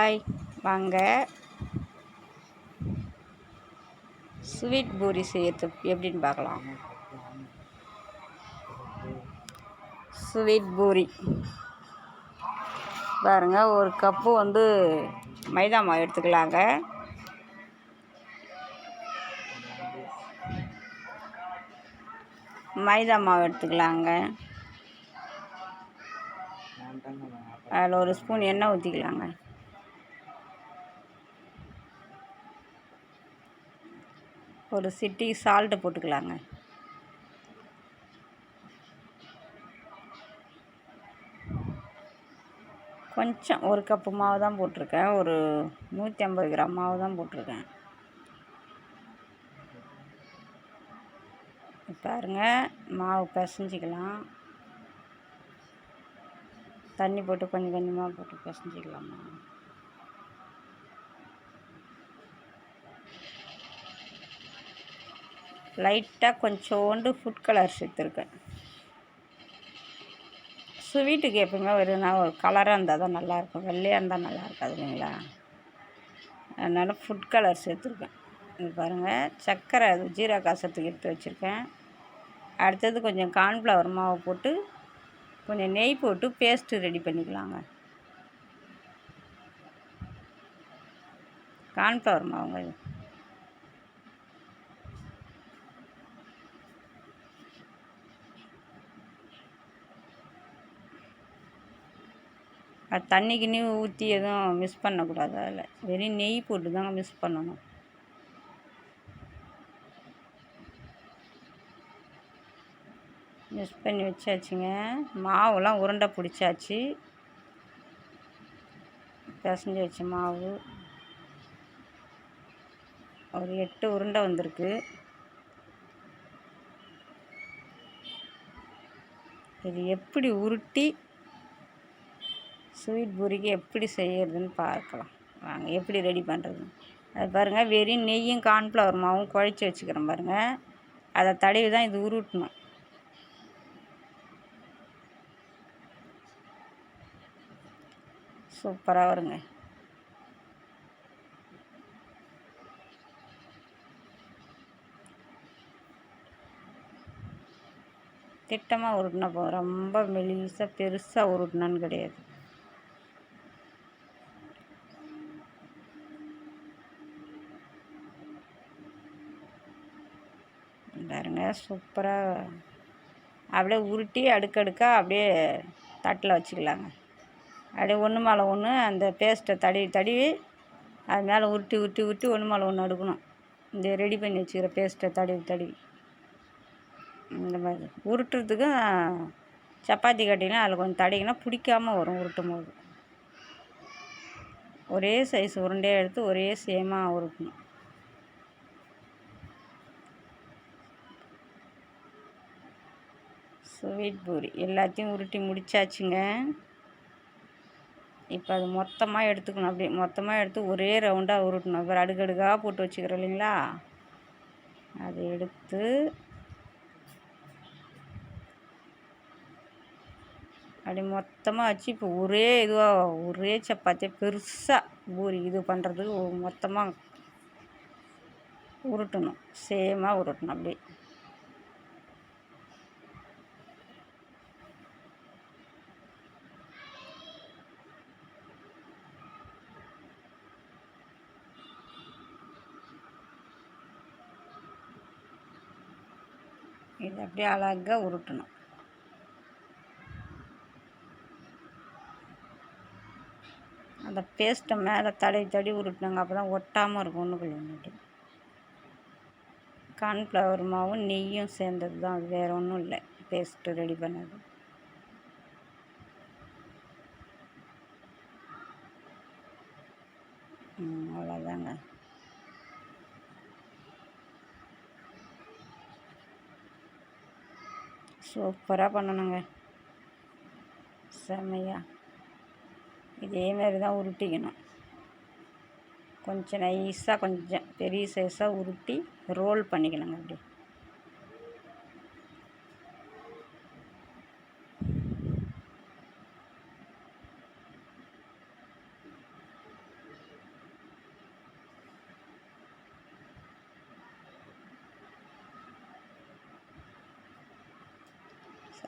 Hi, வாங்க sweet puri செய்யறது எப்படின்னு பார்க்கலாம். ஸ்வீட் பூரி பாருங்கள், ஒரு கப்பு மைதா மாவு எடுத்துக்கலாங்க. அதில் ஒரு ஸ்பூன் எண்ணெய் ஊற்றிக்கலாங்க. ஒரு சிட்டி சால்ட்டு போட்டுக்கலாங்க. கொஞ்சம் ஒரு கப்பு மாவு தான் போட்டிருக்கேன். ஒரு 150 கிராம் மாவு தான் போட்டிருக்கேன். பாருங்கள், மாவு பிசைஞ்சிக்கலாம். தண்ணி போட்டு கொஞ்சம் கொஞ்சமாக போட்டு பிசைஞ்சிக்கலாமா. லைட்டாக கொஞ்சோண்டு ஃபுட் கலர் சேர்த்துருக்கேன். ஸ்வீட்டுக்கு எப்பவுமே ஒரு கலராக இருந்தால் தான் நல்லாயிருக்கும், வெள்ளையாக இருந்தால் நல்லா இருக்காது இல்லைங்களா. அதனால் ஃபுட் கலர் சேர்த்துருக்கேன். இது பாருங்கள், சர்க்கரை ஜீரா காசத்துக்கு எடுத்து வச்சுருக்கேன். அடுத்தது கொஞ்சம் கார்ன்ஃப்ளவர் மாவு போட்டு கொஞ்சம் நெய் போட்டு பேஸ்ட்டு ரெடி பண்ணிக்கலாங்க. கார்ன்ஃப்ளவர் மாவுங்க இது. அது தண்ணிக்கு ஊற்றி எதுவும் மிக்ஸ் பண்ணக்கூடாது. அதில் வெறும் நெய் போட்டு தாங்க மிக்ஸ் பண்ணணும். மிக்ஸ் பண்ணி வச்சாச்சுங்க. மாவுலாம் உருண்டை பிடிச்சாச்சு. பிசைஞ்சு வச்ச மாவு ஒரு 8 உருண்டை வந்திருக்கு. இது எப்படி உருட்டி ஸ்வீட் பூரிக்கு எப்படி செய்யறதுன்னு பார்க்கலாம் வாங்க. எப்படி ரெடி பண்ணுறது அது பாருங்கள். வெறும் நெய்யும் கார்ன்ஃப்ளவர் மாவும் குழச்சி வச்சுக்கிறேன் பாருங்கள். அதை தடவி தான் இது உருட்டணும். சூப்பராக வருங்க. திட்டமாக உருட்டினா போதும், ரொம்ப மெலிசாக பெருசாக உருட்டினான்னு கிடையாது. பாருங்க, சூப்பராக அப்படியே உருட்டி அடுக்கடுக்காக அப்படியே தட்டில் வச்சுக்கலாங்க. அப்படியே ஒன்று மேலே ஒன்று அந்த பேஸ்ட்டை தடவி அது மேலே உருட்டி உருட்டி உருட்டி ஒன்று மேலே ஒன்று அடுக்கணும். இந்த ரெடி பண்ணி வச்சுக்கிற பேஸ்ட்டை தடவி இந்த மாதிரி உருட்டுறதுக்கு சப்பாத்தி கட்டினா அதில் கொஞ்சம் தடவினா பிடிக்காமல் வரும். உருட்டும் போது ஒரே சைஸ் உருண்டையாக எடுத்து ஒரே சேமாக உருட்டணும். ஸ்வீட் பூரி எல்லாத்தையும் உருட்டி முடிச்சாச்சுங்க. இப்போ அது மொத்தமாக எடுத்துக்கணும். அப்படி மொத்தமாக எடுத்து ஒரே ரவுண்டாக உருட்டணும். அப்புறம் அடுக்கடுக்காக போட்டு வச்சுக்கிறோம் இல்லைங்களா, அதை எடுத்து அப்படி மொத்தமாக வச்சு இப்போ ஒரே சப்பாத்தியை பெருசாக பூரி இது பண்ணுறதுக்கு மொத்தமாக உருட்டணும். சேமாக உருட்டணும். அப்படி இது அப்படியே அழகாக உருட்டணும். அந்த பேஸ்ட்டை மேலே தடவி உருட்டினாங்க. அப்போ தான் ஒட்டாமல் இருக்கும். ஒன்றுக்குள்ள கார்ன்ஃப்ளவர் மாவும் நெய்யும் சேர்ந்தது தான், அது வேறு ஒன்றும் இல்லை. பேஸ்ட்டு ரெடி பண்ணது. அவ்வளோதாங்க. சூப்பராக பண்ணணுங்க, செம்மையாக. இதேமாரி தான் உருட்டிக்கணும். கொஞ்சம் நைஸாக கொஞ்சம் பெரிய சைஸாக உருட்டி ரோல் பண்ணிக்கணுங்க. அப்படி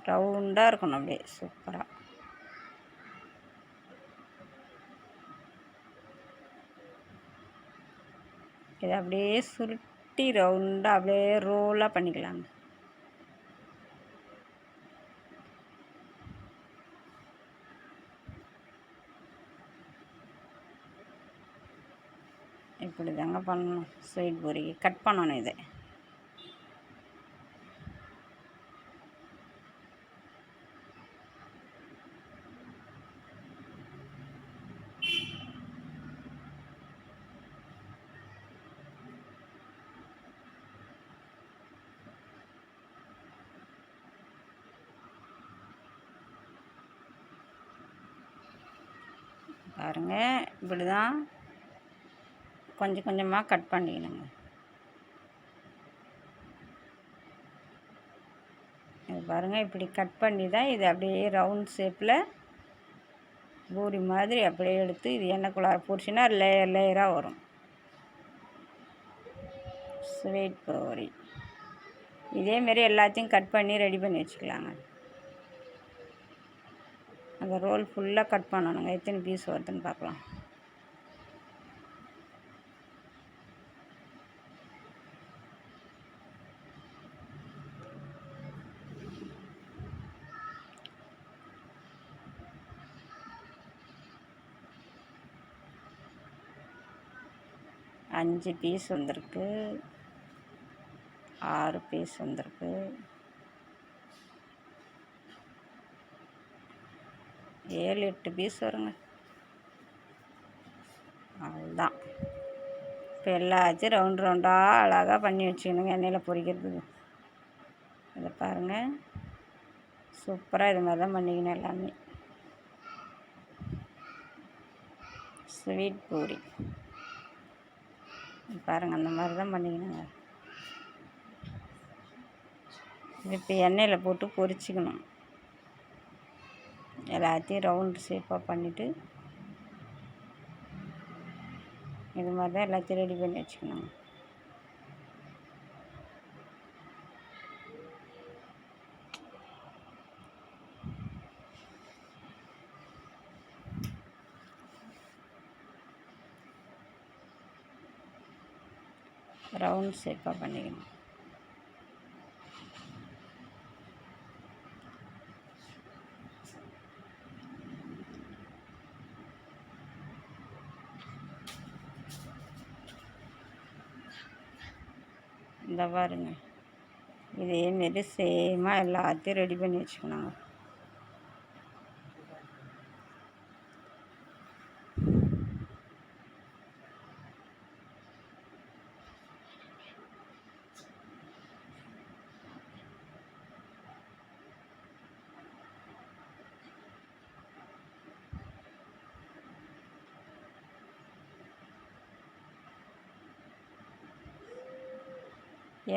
ரவுண்டாக இருக்கணும், அப்படியே சூப்பராக. இதை அப்படியே சுருட்டி ரவுண்டாக அப்படியே ரோலாக பண்ணிக்கலாங்க. இப்படி தாங்க பண்ணணும். ஸ்வீட் பூரிக்கு கட் பண்ணணும் இதை. பாருங்கள், இப்படி தான் கொஞ்சம் கொஞ்சமாக கட் பண்ணிக்கணுங்க. இது பாருங்கள், இப்படி கட் பண்ணி தான் இது அப்படியே ரவுண்ட் ஷேப்பில் பூரி மாதிரி அப்படியே எடுத்து இது எண்ணெய்க்குள்ளார போச்சுன்னா லேயர் லேயராக வரும். ஸ்வீட் பூரி இதேமாரி எல்லாத்தையும் கட் பண்ணி ரெடி பண்ணி வச்சுக்கலாங்க. அந்த ரோல் ஃபுல்லாக கட் பண்ணணுங்க. எத்தனை பீஸ் வருதுன்னு பார்க்கலாம். அஞ்சு பீஸ் வந்திருக்கு, 6 பீஸ் வந்திருக்கு, 7-8 பீஸ் வருங்க. அவ்வளோதான். இப்போ எல்லாத்தையும் ரவுண்ட் ரவுண்டாக அழகாக பண்ணி வச்சுக்கணுங்க எண்ணெயில் பொரிக்கிறதுக்கு. இதை பாருங்கள், சூப்பராக இது மாதிரி தான் பண்ணிக்கணும் எல்லாமே. ஸ்வீட் பூரி பாருங்கள், அந்த மாதிரி தான் பண்ணிக்கணுங்க. இது இப்போ எண்ணெயில் போட்டு பொரிச்சிக்கணும். எல்லாத்தையும் ரவுண்ட் ஷேப்பாக பண்ணிவிட்டு இது மாதிரி தான் எல்லாத்தையும் ரெடி பண்ணி வச்சுக்கணும். ரவுண்ட் ஷேப்பாக பண்ணிக்கணும். இந்த பாருங்க, இதேமாரி சேமாக எல்லாத்தையும் ரெடி பண்ணி வச்சுக்கணுங்க.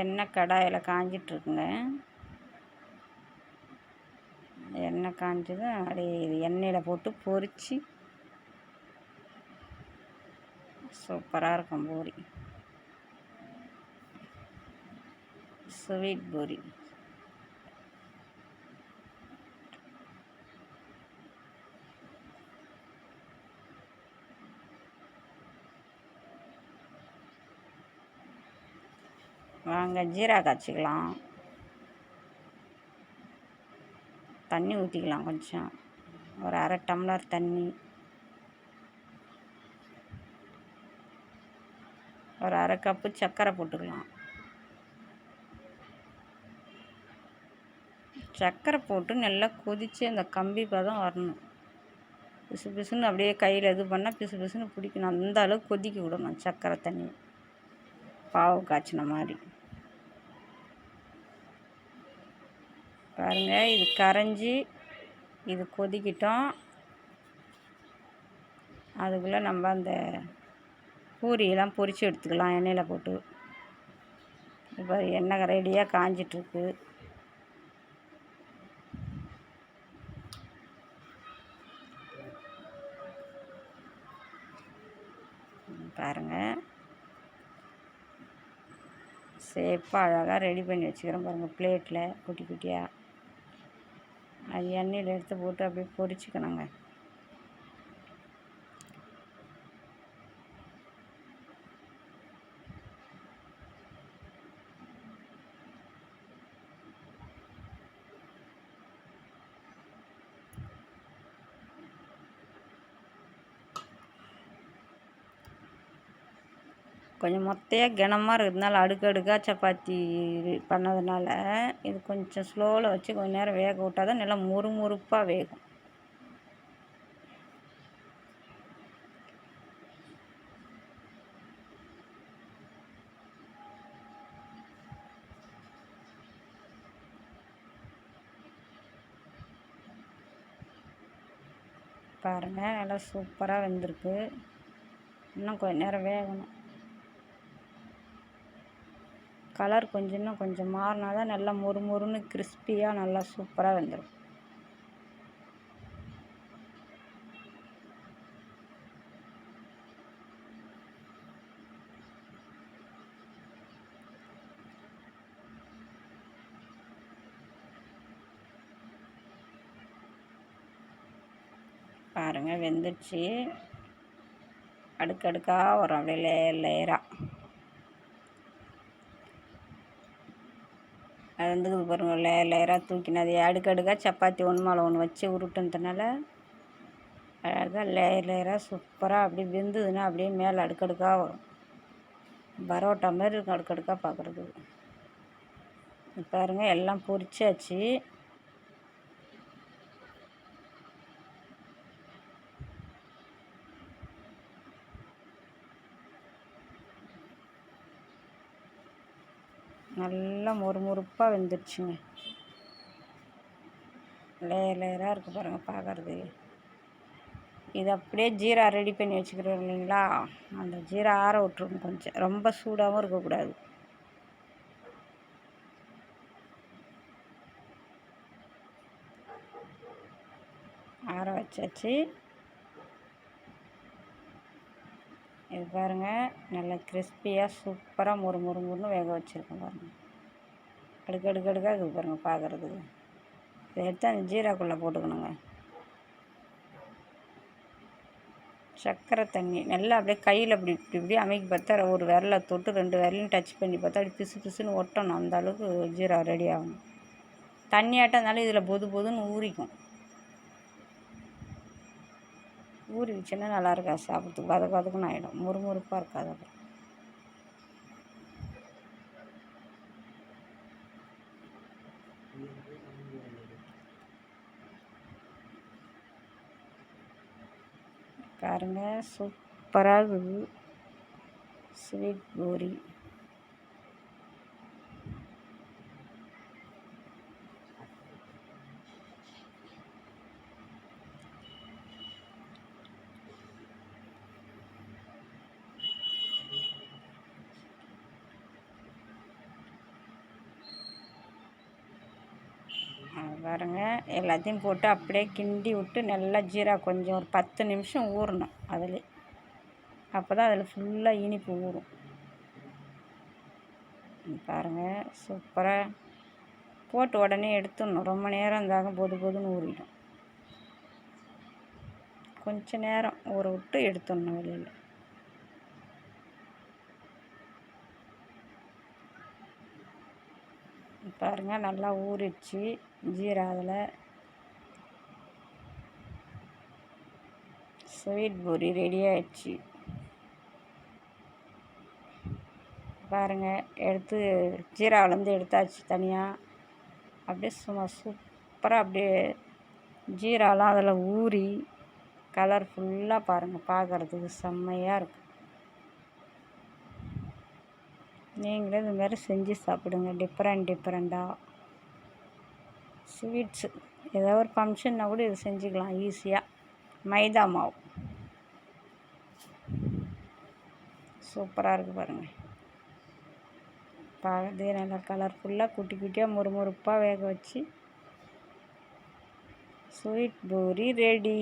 எண்ணெய் கடாயில் காஞ்சிட்ருக்குங்க. எண்ணெய் காஞ்சதும் அப்படியே இது எண்ணெயில் போட்டு பொரித்து சூப்பராக இருக்கும் பூரி. ஸ்வீட் பூரி வாங்க, ஜீரா காய்ச்சிக்கலாம். தண்ணி ஊற்றிக்கலாம் கொஞ்சம், ஒரு 1/2 டம்ளர் தண்ணி, ஒரு 1/2 கப்பு சர்க்கரை போட்டுக்கலாம். சர்க்கரை போட்டு நல்லா கொதித்து அந்த கம்பி பதம் வரணும். பிசு பிசுன்னு அப்படியே கையில் இது பண்ணால் பிசு பிசுன்னு பிடிக்கணும். அந்த அளவுக்கு கொதிக்க விடணும் சர்க்கரை தண்ணி, பாவு காய்ச்சின மாதிரி. பாருங்கள், இது கரைஞ்சி இது கொதிக்கிட்டோம். அதுக்குள்ளே நம்ம அந்த பூரியெல்லாம் பொரித்து எடுத்துக்கலாம் எண்ணெயில் போட்டு. இப்போ எண்ணெய் ரெடியாக காஞ்சிட்ருக்கு. பாருங்கள், ஷேப்பாக அழகாக ரெடி பண்ணி வச்சுக்கிறோம் பாருங்கள், பிளேட்டில் குட்டி குட்டியாக. அது எண்ணெயில் எடுத்து போட்டு அப்படியே பொரிச்சிக்கணுங்க. கொஞ்சம் மொத்தையாக கனமாக இருக்கிறதுனால அடுக்கடுக்காக சப்பாத்தி பண்ணதுனால இது கொஞ்சம் ஸ்லோவில் வச்சு கொஞ்சம் நேரம் வேக விட்டால் தான் நல்லா முறுமுறுப்பாக வேகும். பாருங்கள், நல்லா சூப்பராக வெந்திருக்கு. இன்னும் கொஞ்சம் நேரம் வேகணும். கலர் இன்னும் கொஞ்சம் மாறினா தான் நல்லா மொறுமொறுன்னு கிறிஸ்பியாக நல்லா சூப்பராக வெந்துடும். பாருங்கள், வெந்துடுச்சு. அடுக்கடுக்காக வரும் அப்படியே லேயராக. அது வந்து பாருங்கள், லேயராக தூக்கினது அடுக்கடுக்காக சப்பாத்தி ஒன்று மேலே ஒன்று வச்சு உருட்டுனதுனால அழகாக லேயராக சூப்பராக அப்படியே வெந்ததுன்னா அப்படியே மேலே அடுக்கடுக்காக வரும். பரோட்டா மாதிரி இருக்கும் அடுக்கடுக்காக பார்க்குறதுக்கு. பாருங்கள், எல்லாம் பொரிச்சாச்சு. நல்லா மொறுமொறுப்பாக வெந்துடுச்சுங்க. லேயராக இருக்குது பாருங்கள் பார்க்குறது. இது அப்படியே ஜீரா ரெடி பண்ணி வச்சுக்கிறோம் இல்லைங்களா, அந்த ஜீரா ஆற விட்ருக்கும். கொஞ்சம் ரொம்ப சூடாகவும் இருக்கக்கூடாது. ஆற வச்சாச்சு. இது பாருங்கள், நல்லா கிறிஸ்பியாக சூப்பராக மொறுமொறுன்னு வேக வச்சுருக்கோம் பாருங்கள். அடுக்கடுக்காக இது பாருங்கள் பார்க்குறதுக்கு. இதை எடுத்து அந்த ஜீராக்குள்ளே போட்டுக்கணுங்க. சர்க்கரை தண்ணி நல்லா அப்படியே கையில் இப்படி இப்படி அமைக்கி பார்த்தா ஒரு விரலை தொட்டு 2 விரலையும் டச் பண்ணி பார்த்தா அப்படி பிசு பிசுன்னு ஒட்டணும். அந்த அளவுக்கு ஜீரா ரெடி ஆகணும். தண்ணியாட்டம் இருந்தாலும் இதில் பொதுன்னு ஊறிக்கும். ஊறிடுச்சுன்னா நல்லா இருக்காது சாப்பிட்றதுக்கு. வதக்குன்னு ஆகிடும், முறுமுறுப்பாக இருக்காது. அப்புறம் பாருங்கள், சூப்பராக இருக்குது ஸ்வீட் பூரி. பாருங்கள், எல்லாத்தையும் போட்டு அப்படியே கிண்டி விட்டு நல்லா ஜீரா கொஞ்சம் ஒரு 10 நிமிஷம் ஊறணும் அதில். அப்போ தான் அதில் ஃபுல்லாக இனிப்பு ஊறும். பாருங்கள், சூப்பராக போட்டு உடனே எடுத்துடணும். ரொம்ப நேரம் இருந்தாலும் பொதுன்னு ஊறிடும். கொஞ்சம் நேரம் ஊற விட்டு எடுத்துடணும் வெளியில். பாருங்கள், நல்லா ஊறிடுச்சு ஜீரா. அதில் ஸ்வீட் பூரி ரெடி ஆகிடுச்சு. பாருங்கள், எடுத்து ஜீராவிலேருந்து எடுத்தாச்சு தனியாக. அப்படியே சும்மா சூப்பராக அப்படியே ஜீராலாம் அதில் ஊறி கலர்ஃபுல்லாக பாருங்கள் பார்க்குறதுக்கு செம்மையாக இருக்கும். நீங்களே இது மாதிரி செஞ்சு சாப்பிடுங்க. டிஃப்ரெண்ட்டாக ஸ்வீட்ஸு ஏதாவது ஒரு ஃபங்க்ஷன்னா கூட இது செஞ்சுக்கலாம் ஈஸியாக. மைதா மாவு சூப்பராக இருக்குது பாருங்கள். பார்க்கறதே நல்லா கலர்ஃபுல்லாக குட்டி குட்டியாக முறுமுறுப்பாக வேக வச்சு ஸ்வீட் பூரி ரெடி.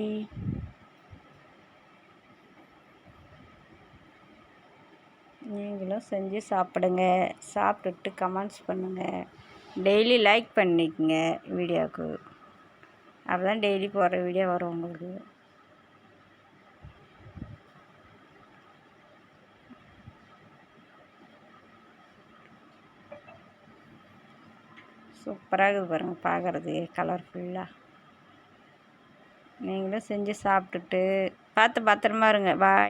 நீங்களும் செஞ்சு சாப்பிடுங்க. சாப்பிட்டுட்டு கமெண்ட்ஸ் பண்ணுங்கள். டெய்லி லைக் பண்ணிக்கங்க வீடியோவுக்கு. அப்போ தான் டெய்லி போடுற வீடியோ வரும் உங்களுக்கு. சூப்பராக இருக்குது பாருங்கள் பார்க்குறது கலர்ஃபுல்லாக. நீங்களும் செஞ்சு சாப்பிட்டுட்டு பார்த்து பத்திரமா இருங்க. பாய்.